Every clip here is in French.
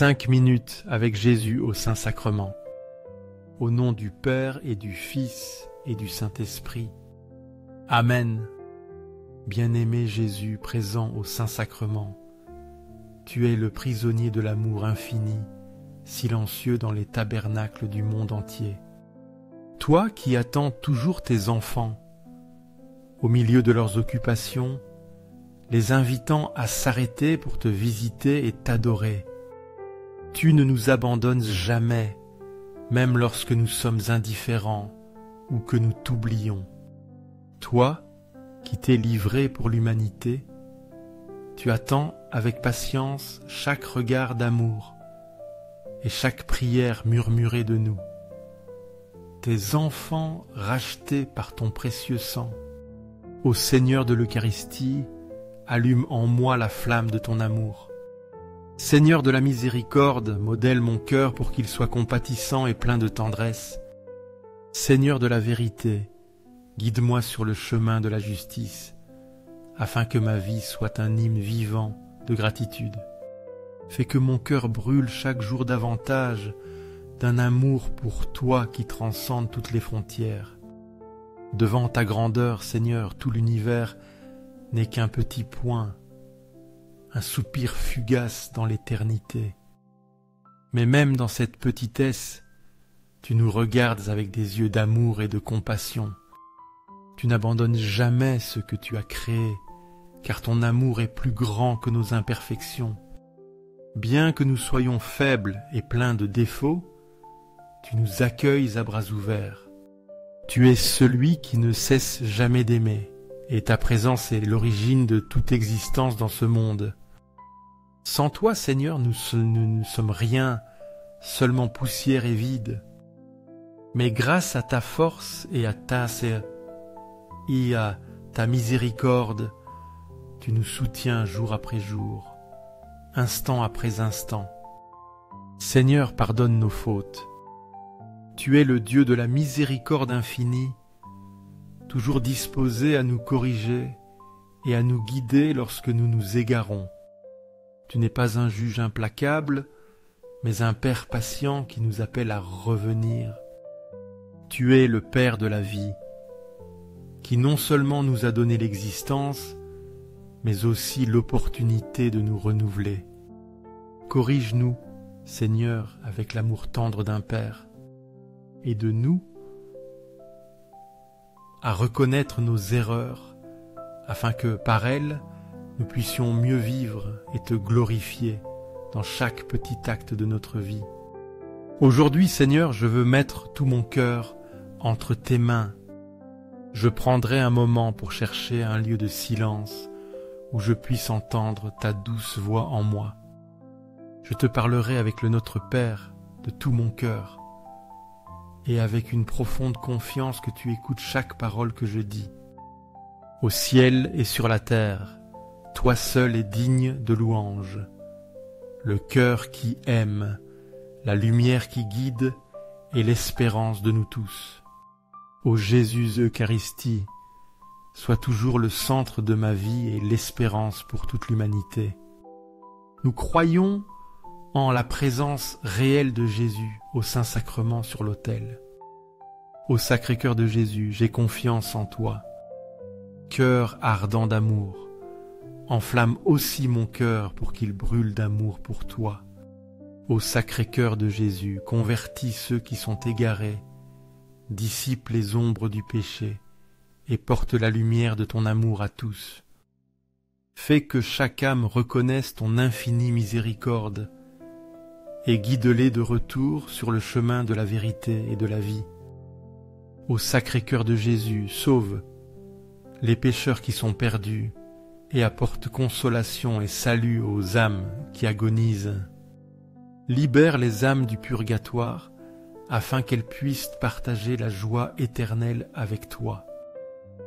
5 minutes avec Jésus au Saint-Sacrement. Au nom du Père et du Fils et du Saint-Esprit. Amen. Bien-aimé Jésus présent au Saint-Sacrement, tu es le prisonnier de l'amour infini, silencieux dans les tabernacles du monde entier. Toi qui attends toujours tes enfants, au milieu de leurs occupations, les invitant à s'arrêter pour te visiter et t'adorer. Tu ne nous abandonnes jamais, même lorsque nous sommes indifférents ou que nous t'oublions. Toi, qui t'es livré pour l'humanité, tu attends avec patience chaque regard d'amour et chaque prière murmurée de nous. Tes enfants rachetés par ton précieux sang, ô Seigneur de l'Eucharistie, allume en moi la flamme de ton amour. Seigneur de la miséricorde, modèle mon cœur pour qu'il soit compatissant et plein de tendresse. Seigneur de la vérité, guide-moi sur le chemin de la justice, afin que ma vie soit un hymne vivant de gratitude. Fais que mon cœur brûle chaque jour davantage d'un amour pour toi qui transcende toutes les frontières. Devant ta grandeur, Seigneur, tout l'univers n'est qu'un petit point, un soupir fugace dans l'éternité. Mais même dans cette petitesse, tu nous regardes avec des yeux d'amour et de compassion. Tu n'abandonnes jamais ce que tu as créé, car ton amour est plus grand que nos imperfections. Bien que nous soyons faibles et pleins de défauts, tu nous accueilles à bras ouverts. Tu es celui qui ne cesse jamais d'aimer, et ta présence est l'origine de toute existence dans ce monde. Sans toi, Seigneur, nous ne sommes rien, seulement poussière et vide. Mais grâce à ta force et à ta miséricorde, tu nous soutiens jour après jour, instant après instant. Seigneur, pardonne nos fautes. Tu es le Dieu de la miséricorde infinie, toujours disposé à nous corriger et à nous guider lorsque nous nous égarons. Tu n'es pas un juge implacable, mais un Père patient qui nous appelle à revenir. Tu es le Père de la vie, qui non seulement nous a donné l'existence, mais aussi l'opportunité de nous renouveler. Corrige-nous, Seigneur, avec l'amour tendre d'un Père, et de nous à reconnaître nos erreurs, afin que, par elles, nous puissions mieux vivre et te glorifier dans chaque petit acte de notre vie. Aujourd'hui, Seigneur, je veux mettre tout mon cœur entre tes mains. Je prendrai un moment pour chercher un lieu de silence où je puisse entendre ta douce voix en moi. Je te parlerai avec le Notre Père de tout mon cœur et avec une profonde confiance que tu écoutes chaque parole que je dis. Au ciel et sur la terre, toi seul es digne de louange. Le cœur qui aime, la lumière qui guide et l'espérance de nous tous. Ô Jésus Eucharistie, sois toujours le centre de ma vie et l'espérance pour toute l'humanité. Nous croyons en la présence réelle de Jésus au Saint-Sacrement sur l'autel. Ô Sacré-Cœur de Jésus, j'ai confiance en toi. Cœur ardent d'amour, enflamme aussi mon cœur pour qu'il brûle d'amour pour toi. Ô Sacré-Cœur de Jésus, convertis ceux qui sont égarés, dissipe les ombres du péché et porte la lumière de ton amour à tous. Fais que chaque âme reconnaisse ton infinie miséricorde et guide-les de retour sur le chemin de la vérité et de la vie. Ô Sacré-Cœur de Jésus, sauve les pécheurs qui sont perdus et apporte consolation et salut aux âmes qui agonisent. Libère les âmes du purgatoire afin qu'elles puissent partager la joie éternelle avec toi.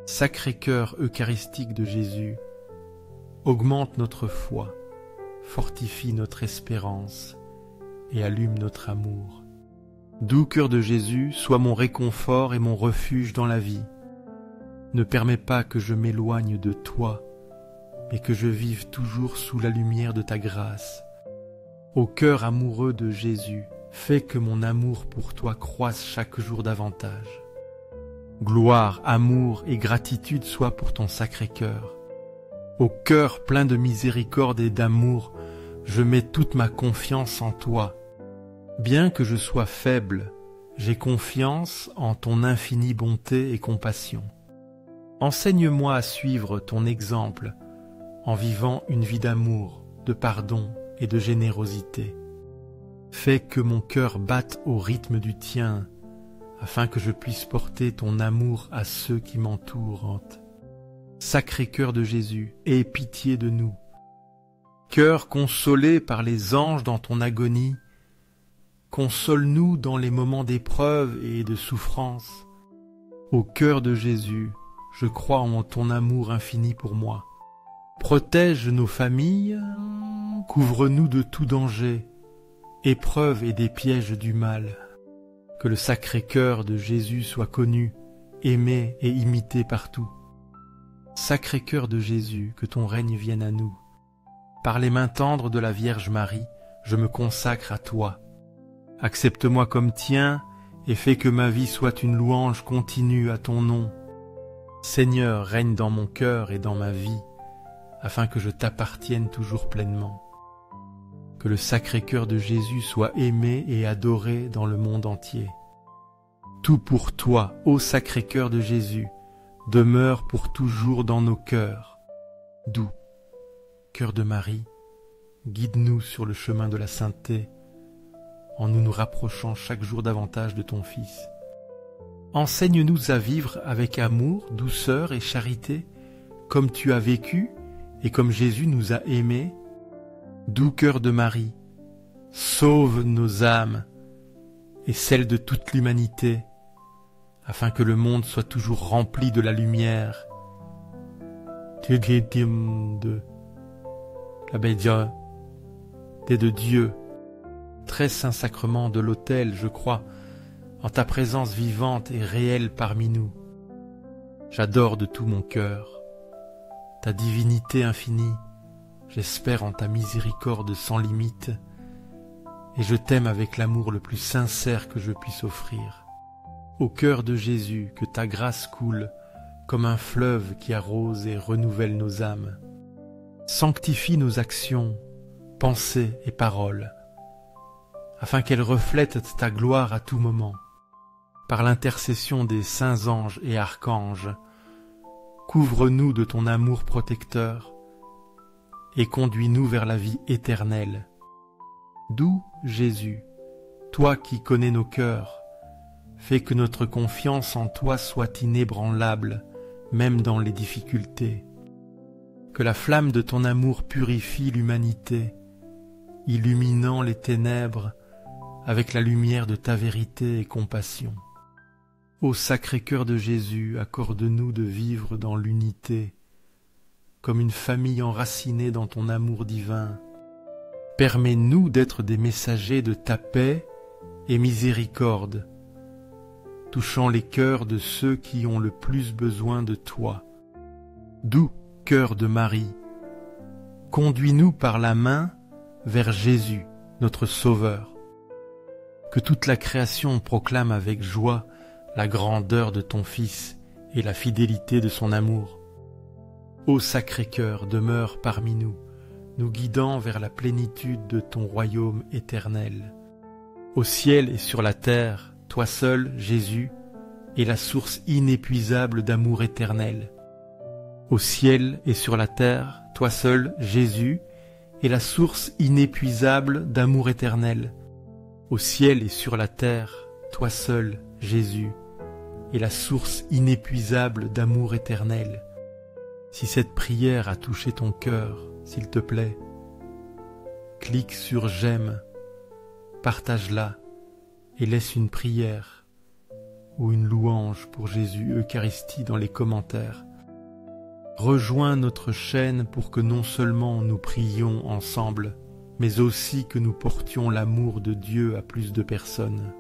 Sacré-Cœur eucharistique de Jésus, augmente notre foi, fortifie notre espérance et allume notre amour. Doux cœur de Jésus, sois mon réconfort et mon refuge dans la vie. Ne permets pas que je m'éloigne de toi, mais que je vive toujours sous la lumière de ta grâce. Ô cœur amoureux de Jésus, fais que mon amour pour toi croisse chaque jour davantage. Gloire, amour et gratitude soient pour ton sacré cœur. Ô cœur plein de miséricorde et d'amour, je mets toute ma confiance en toi. Bien que je sois faible, j'ai confiance en ton infinie bonté et compassion. Enseigne-moi à suivre ton exemple en vivant une vie d'amour, de pardon et de générosité. Fais que mon cœur batte au rythme du tien, afin que je puisse porter ton amour à ceux qui m'entourent. Sacré cœur de Jésus, aie pitié de nous. Cœur consolé par les anges dans ton agonie, console-nous dans les moments d'épreuve et de souffrance. Ô cœur de Jésus, je crois en ton amour infini pour moi. Protège nos familles, couvre-nous de tout danger, épreuve et des pièges du mal. Que le sacré cœur de Jésus soit connu, aimé et imité partout. Sacré cœur de Jésus, que ton règne vienne à nous. Par les mains tendres de la Vierge Marie, je me consacre à toi. Accepte-moi comme tien et fais que ma vie soit une louange continue à ton nom. Seigneur, règne dans mon cœur et dans ma vie, afin que je t'appartienne toujours pleinement. Que le sacré cœur de Jésus soit aimé et adoré dans le monde entier. Tout pour toi, ô sacré cœur de Jésus, demeure pour toujours dans nos cœurs. Doux cœur de Marie, guide-nous sur le chemin de la sainteté, en nous rapprochant chaque jour davantage de ton Fils. Enseigne-nous à vivre avec amour, douceur et charité, comme tu as vécu et comme Jésus nous a aimés. Doux cœur de Marie, sauve nos âmes et celles de toute l'humanité, afin que le monde soit toujours rempli de la lumière. De Dieu, très saint sacrement de l'autel, je crois en ta présence vivante et réelle parmi nous. J'adore de tout mon cœur ta divinité infinie, j'espère en ta miséricorde sans limite, et je t'aime avec l'amour le plus sincère que je puisse offrir. Au cœur de Jésus, que ta grâce coule comme un fleuve qui arrose et renouvelle nos âmes. Sanctifie nos actions, pensées et paroles, afin qu'elles reflètent ta gloire à tout moment. Par l'intercession des saints anges et archanges, couvre-nous de ton amour protecteur et conduis-nous vers la vie éternelle. Doux Jésus, toi qui connais nos cœurs, fais que notre confiance en toi soit inébranlable, même dans les difficultés. Que la flamme de ton amour purifie l'humanité, illuminant les ténèbres avec la lumière de ta vérité et compassion. Ô sacré cœur de Jésus, accorde-nous de vivre dans l'unité, comme une famille enracinée dans ton amour divin. Permets-nous d'être des messagers de ta paix et miséricorde, touchant les cœurs de ceux qui ont le plus besoin de toi. Doux cœur de Marie, conduis-nous par la main vers Jésus, notre Sauveur. Que toute la création proclame avec joie la grandeur de ton Fils et la fidélité de son amour. Ô Sacré-Cœur, demeure parmi nous, nous guidant vers la plénitude de ton royaume éternel. Au ciel et sur la terre, toi seul, Jésus, est la source inépuisable d'amour éternel. Au ciel et sur la terre, toi seul, Jésus, est la source inépuisable d'amour éternel. Au ciel et sur la terre, toi seul, Jésus, est la source inépuisable d'amour éternel. Si cette prière a touché ton cœur, s'il te plaît, clique sur j'aime, partage-la et laisse une prière ou une louange pour Jésus Eucharistie dans les commentaires. Rejoins notre chaîne pour que non seulement nous prions ensemble, mais aussi que nous portions l'amour de Dieu à plus de personnes.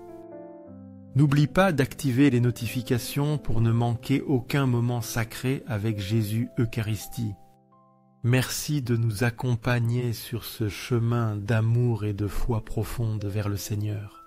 N'oublie pas d'activer les notifications pour ne manquer aucun moment sacré avec Jésus Eucharistie. Merci de nous accompagner sur ce chemin d'amour et de foi profonde vers le Seigneur.